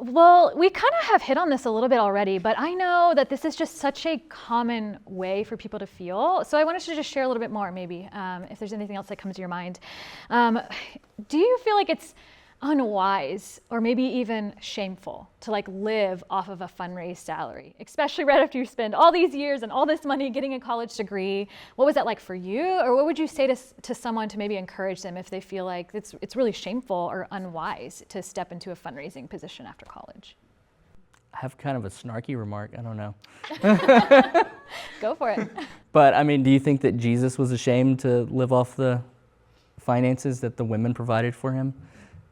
Well, we kind of have hit on this a little bit already, but I know that this is just such a common way for people to feel. So I wanted to just share a little bit more, maybe, if there's anything else that comes to your mind. Do you feel like it's unwise or maybe even shameful to like live off of a fundraised salary, especially right after you spend all these years and all this money getting a college degree? What was that like for you? Or what would you say to someone to maybe encourage them if they feel like it's really shameful or unwise to step into a fundraising position after college? I have kind of a snarky remark. I don't know. Go for it. But I mean, do you think that Jesus was ashamed to live off the finances that the women provided for him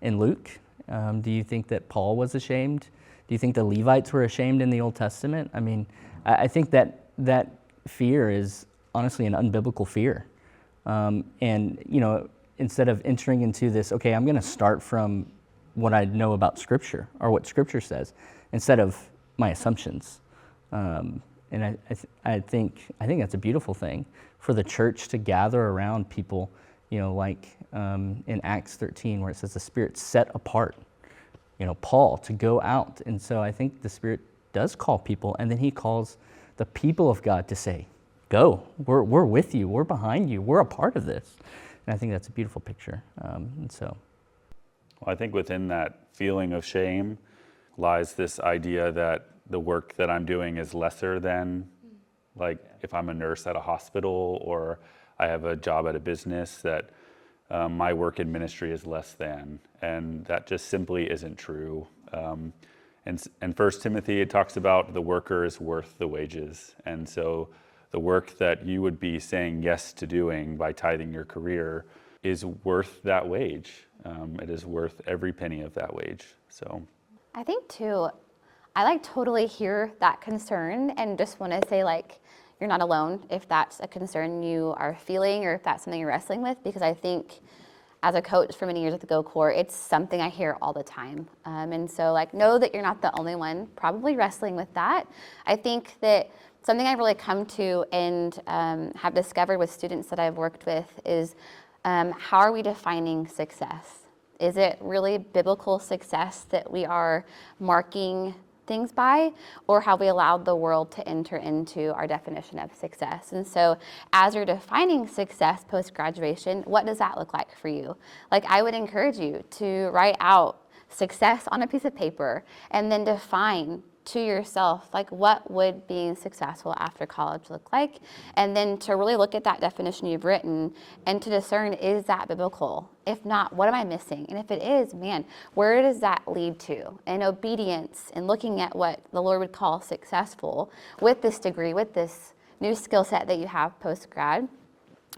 in Luke? Do you think that Paul was ashamed? Do you think the Levites were ashamed in the Old Testament? I mean, I think that fear is honestly an unbiblical fear. And, instead of entering into this, okay, I'm going to start from what I know about Scripture or what Scripture says, instead of my assumptions. And I think that's a beautiful thing for the church to gather around people, like in Acts 13, where it says the Spirit set apart, Paul to go out. And so I think the Spirit does call people, and then he calls the people of God to say, go, we're with you, we're behind you, we're a part of this. And I think that's a beautiful picture. Well, I think within that feeling of shame lies this idea that the work that I'm doing is lesser than, like if I'm a nurse at a hospital or I have a job at a business, that my work in ministry is less than, and that just simply isn't true. And 1 Timothy, it talks about the worker is worth the wages. And so the work that you would be saying yes to doing by tithing your career is worth that wage. It is worth every penny of that wage. So I think too, I totally hear that concern and just want to say you're not alone if that's a concern you are feeling or if that's something you're wrestling with, because I think as a coach for many years at the GoCorps, it's something I hear all the time. And so know that you're not the only one probably wrestling with that. I think that something I've really come to and have discovered with students that I've worked with is how are we defining success? Is it really biblical success that we are marking things by, or have we allowed the world to enter into our definition of success? And so as you're defining success post-graduation, what does that look like for you? I would encourage you to write out success on a piece of paper and then define to yourself, what would being successful after college look like? And then to really look at that definition you've written and to discern, is that biblical? If not, what am I missing? And if it is, where does that lead to? And obedience and looking at what the Lord would call successful with this degree, with this new skill set that you have post-grad,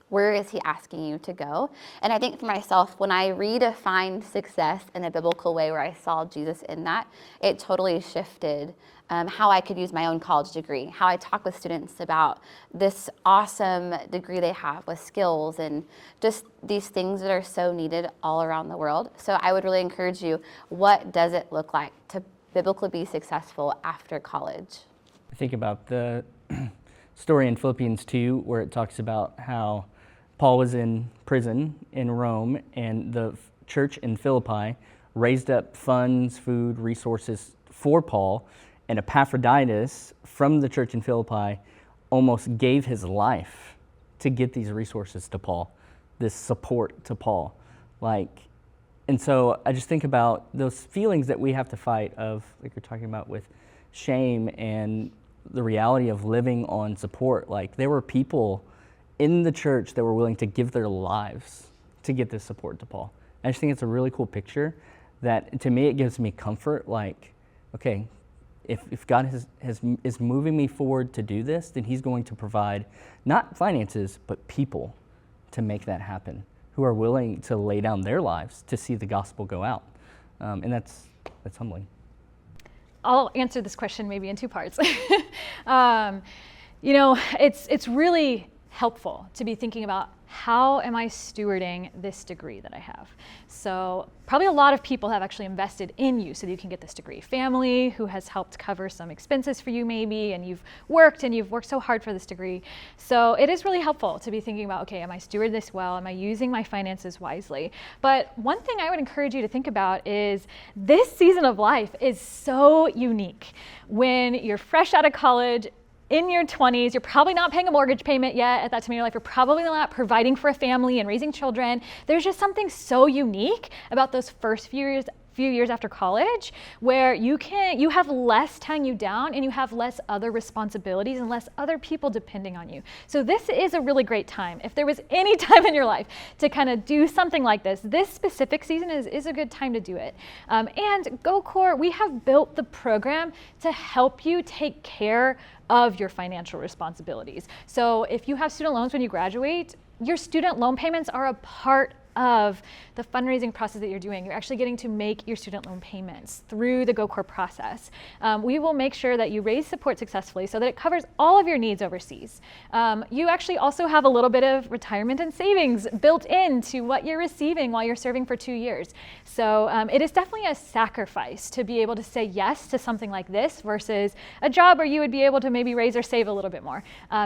where is he asking you to go? And I think for myself, when I redefined success in a biblical way where I saw Jesus in that, it totally shifted how I could use my own college degree, how I talk with students about this awesome degree they have with skills and just these things that are so needed all around the world. So I would really encourage you, what does it look like to biblically be successful after college? I think about the story in Philippians 2 where it talks about how Paul was in prison in Rome, and the church in Philippi raised up funds, food, resources for Paul, and Epaphroditus from the church in Philippi almost gave his life to get these resources to Paul, this support to Paul. And so I just think about those feelings that we have to fight of, like you're talking about with shame and the reality of living on support. There were people in the church that were willing to give their lives to get this support to Paul. I just think it's a really cool picture that, to me, it gives me comfort. Okay, if God is moving me forward to do this, then he's going to provide not finances, but people to make that happen, who are willing to lay down their lives to see the gospel go out. And that's humbling. I'll answer this question maybe in two parts. It's really helpful to be thinking about how am I stewarding this degree that I have? So probably a lot of people have actually invested in you so that you can get this degree. Family who has helped cover some expenses for you maybe, and you've worked so hard for this degree. So it is really helpful to be thinking about, okay, am I stewarding this well? Am I using my finances wisely? But one thing I would encourage you to think about is this season of life is so unique. When you're fresh out of college, in your 20s, you're probably not paying a mortgage payment yet at that time in your life. You're probably not providing for a family and raising children. There's just something so unique about those first few years after college, where you have less tying you down, and you have less other responsibilities and less other people depending on you. So this is a really great time. If there was any time in your life to kind of do something like this specific season is a good time to do it. And GoCorps, we have built the program to help you take care of your financial responsibilities. So if you have student loans when you graduate, your student loan payments are a part of the fundraising process that you're doing. You're actually getting to make your student loan payments through the GoCorps process. We will make sure that you raise support successfully so that it covers all of your needs overseas. You actually also have a little bit of retirement and savings built into what you're receiving while you're serving for 2 years. So it is definitely a sacrifice to be able to say yes to something like this versus a job where you would be able to maybe raise or save a little bit more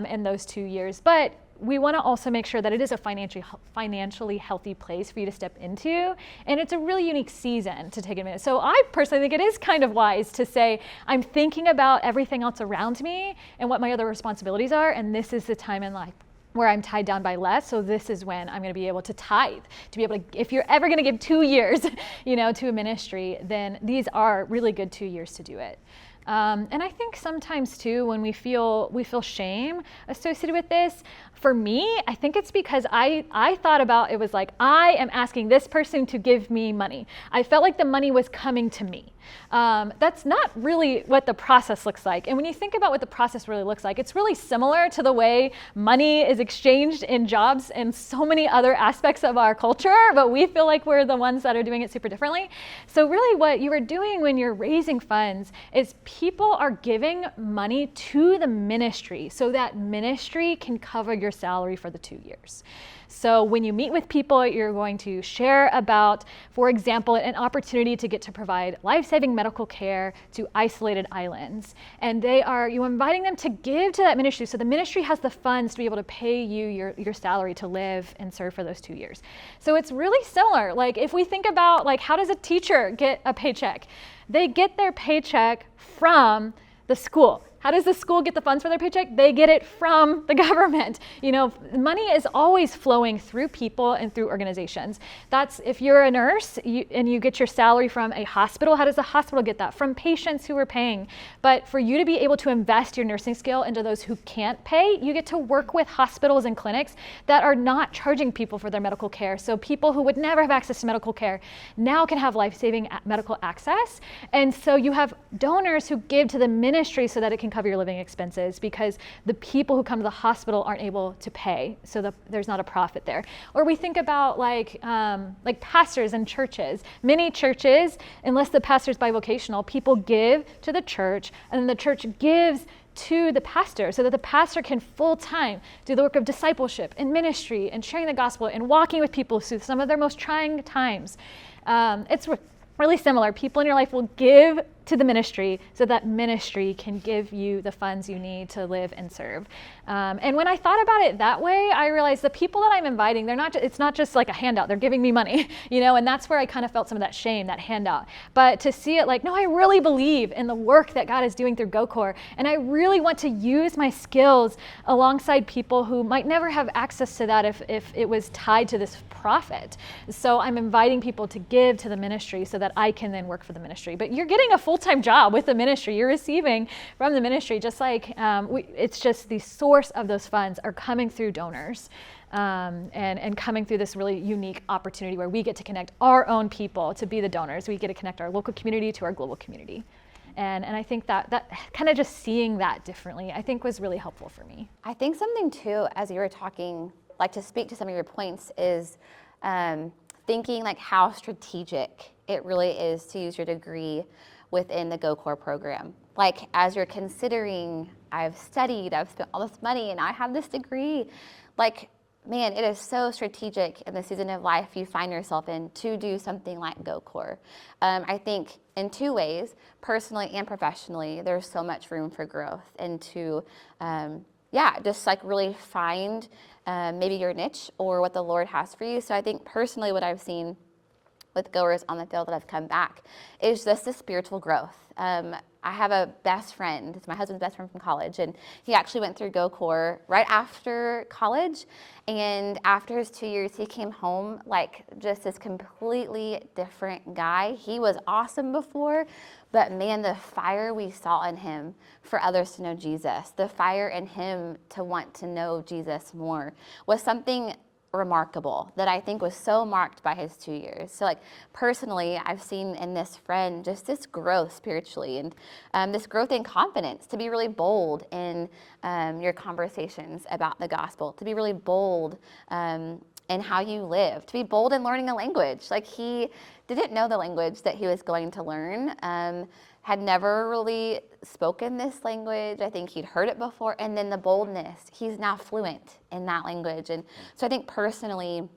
in those 2 years. But we want to also make sure that it is a financially healthy place for you to step into, and it's a really unique season to take advantage. So I personally think it is kind of wise to say, I'm thinking about everything else around me and what my other responsibilities are, and this is the time in life where I'm tied down by less, so this is when I'm going to be able to tithe, to be able to, if you're ever going to give 2 years, to a ministry, then these are really good 2 years to do it. And I think sometimes too, when we feel shame associated with this, for me, I think it's because I thought about it was like, I am asking this person to give me money. I felt like the money was coming to me. That's not really what the process looks like. And when you think about what the process really looks like, it's really similar to the way money is exchanged in jobs and so many other aspects of our culture, but we feel like we're the ones that are doing it super differently. So really what you are doing when you're raising funds is people are giving money to the ministry so that ministry can cover your salary for the 2 years. So when you meet with people, you're going to share about, for example, an opportunity to get to provide life-saving medical care to isolated islands. And you're inviting them to give to that ministry, so the ministry has the funds to be able to pay you your salary to live and serve for those 2 years. So it's really similar. Like if we think about like, how does a teacher get a paycheck? They get their paycheck from the school. How does the school get the funds for their paycheck? They get it from the government. Money is always flowing through people and through organizations. That's if you're a nurse and you get your salary from a hospital, how does the hospital get that? From patients who are paying. But for you to be able to invest your nursing skill into those who can't pay, you get to work with hospitals and clinics that are not charging people for their medical care. So people who would never have access to medical care now can have life-saving medical access. And so you have donors who give to the ministry so that it can cover your living expenses, because the people who come to the hospital aren't able to pay, so there's not a profit there. Or we think about like pastors and churches. Many churches, unless the pastor's bivocational, people give to the church, and then the church gives to the pastor so that the pastor can full-time do the work of discipleship and ministry and sharing the gospel and walking with people through some of their most trying times. It's really similar. People in your life will give to the ministry so that ministry can give you the funds you need to live and serve. And when I thought about it that way, I realized the people that I'm inviting, it's not just like a handout, they're giving me money, and that's where I kind of felt some of that shame, that handout. But to see it like, no, I really believe in the work that God is doing through GoCorps, and I really want to use my skills alongside people who might never have access to that if it was tied to this profit. So I'm inviting people to give to the ministry so that I can then work for the ministry. But you're getting a full-time job with the ministry. You're receiving from the ministry, just like it's just the source of those funds are coming through donors and coming through this really unique opportunity where we get to connect our own people to be the donors. We get to connect our local community to our global community. And I think that kind of just seeing that differently, I think was really helpful for me. I think something too, as you were talking, like to speak to some of your points, is thinking like how strategic it really is to use your degree within the GoCorps program. Like as you're considering, I've studied, I've spent all this money, and I have this degree, like man, it is so strategic in the season of life you find yourself in to do something like GoCorps. I think in two ways, personally and professionally, there's so much room for growth and to, just like really find maybe your niche or what the Lord has for you. So I think personally what I've seen with goers on the field that have come back is just the spiritual growth. I have a best friend, it's my husband's best friend from college, and he actually went through GoCorps right after college, and after his 2 years, he came home like just this completely different guy. He was awesome before, but man, the fire we saw in him for others to know Jesus, the fire in him to want to know Jesus more was something remarkable that I think was so marked by his 2 years. So like personally, I've seen in this friend just this growth spiritually and this growth in confidence to be really bold in your conversations about the gospel, to be really bold in how you live, to be bold in learning a language. Like he didn't know the language that he was going to learn, had never really spoken this language. I think he'd heard it before. And then the boldness, he's now fluent in that language. And so I think personally,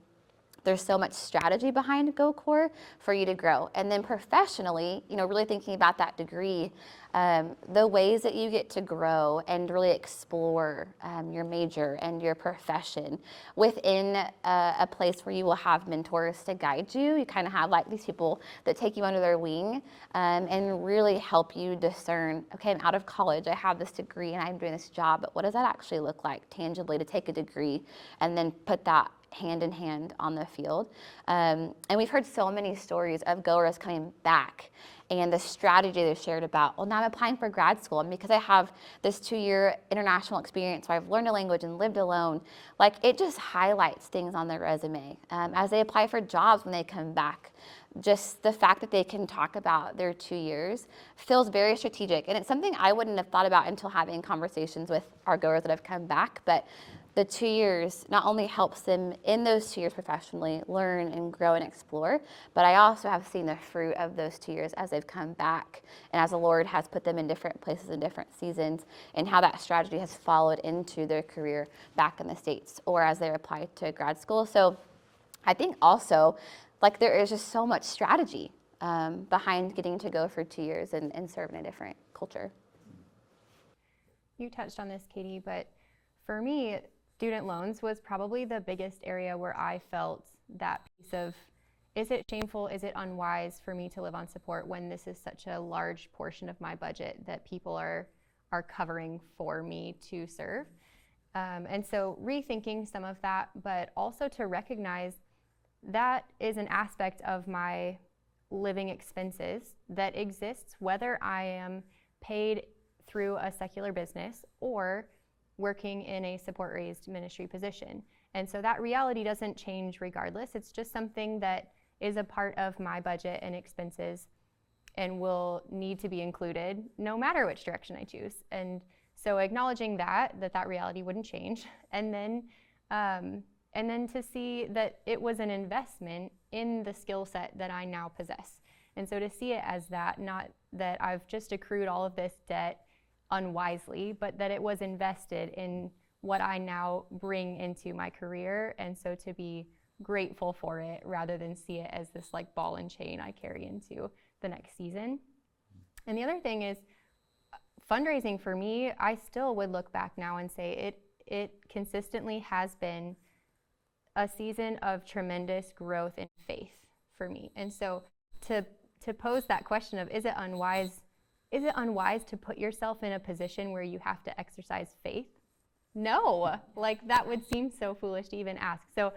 there's so much strategy behind GoCorps for you to grow. And then professionally, really thinking about that degree, the ways that you get to grow and really explore your major and your profession within a place where you will have mentors to guide you. You kind of have like these people that take you under their wing and really help you discern, okay, I'm out of college, I have this degree and I'm doing this job, but what does that actually look like tangibly to take a degree and then put that hand in hand on the field. And we've heard so many stories of goers coming back and the strategy they've shared about, well, now I'm applying for grad school. And because I have this 2-year international experience where I've learned a language and lived alone, like it just highlights things on their resume. As they apply for jobs when they come back, just the fact that they can talk about their 2 years feels very strategic. And it's something I wouldn't have thought about until having conversations with our goers that have come back. But the 2 years not only helps them in those 2 years professionally learn and grow and explore, but I also have seen the fruit of those 2 years as they've come back and as the Lord has put them in different places in different seasons and how that strategy has followed into their career back in the States or as they apply to grad school. So I think also like there is just so much strategy behind getting to go for 2 years and serve in a different culture. You touched on this, Katie, but for me, student loans was probably the biggest area where I felt that piece of, is it shameful, is it unwise for me to live on support when this is such a large portion of my budget that people are covering for me to serve? And so rethinking some of that, but also to recognize that is an aspect of my living expenses that exists whether I am paid through a secular business or working in a support-raised ministry position. And so that reality doesn't change regardless. It's just something that is a part of my budget and expenses and will need to be included no matter which direction I choose. And so acknowledging that reality wouldn't change, and then to see that it was an investment in the skill set that I now possess. And so to see it as that, not that I've just accrued all of this debt unwisely, but that it was invested in what I now bring into my career, and so to be grateful for it rather than see it as this like ball and chain I carry into the next season. And the other thing is fundraising for me, I still would look back now and say it consistently has been a season of tremendous growth in faith for me. And so to pose that question of is it unwise to put yourself in a position where you have to exercise faith? No, like that would seem so foolish to even ask. So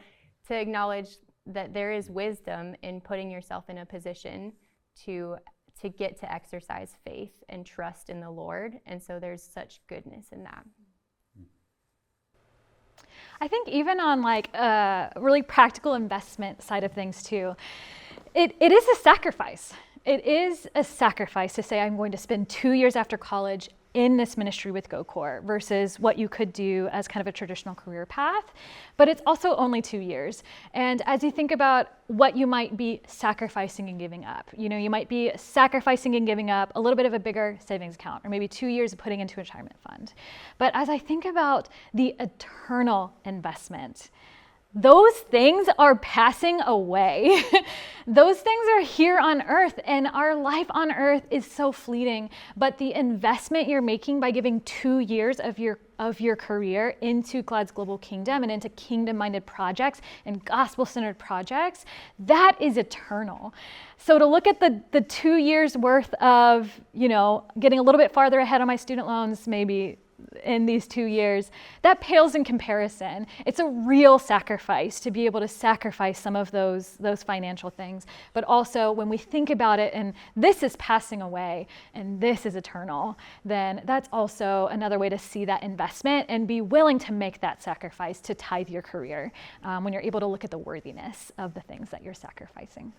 to acknowledge that there is wisdom in putting yourself in a position to get to exercise faith and trust in the Lord. And so there's such goodness in that. I think even on like a really practical investment side of things too, it is a sacrifice. It is a sacrifice to say I'm going to spend 2 years after college in this ministry with GoCorps versus what you could do as kind of a traditional career path. But it's also only 2 years. And as you think about what you might be sacrificing and giving up, you might be sacrificing and giving up a little bit of a bigger savings account or maybe 2 years of putting into a retirement fund. But as I think about the eternal investment, those things are passing away. Those things are here on earth, and our life on earth is so fleeting. But the investment you're making by giving 2 years of your career into God's global kingdom and into kingdom-minded projects and gospel-centered projects, that is eternal. So to look at the 2 years worth of, getting a little bit farther ahead on my student loans, maybe in these 2 years, that pales in comparison. It's a real sacrifice to be able to sacrifice some of those financial things. But also when we think about it, and this is passing away and this is eternal, then that's also another way to see that investment and be willing to make that sacrifice to tithe your career when you're able to look at the worthiness of the things that you're sacrificing.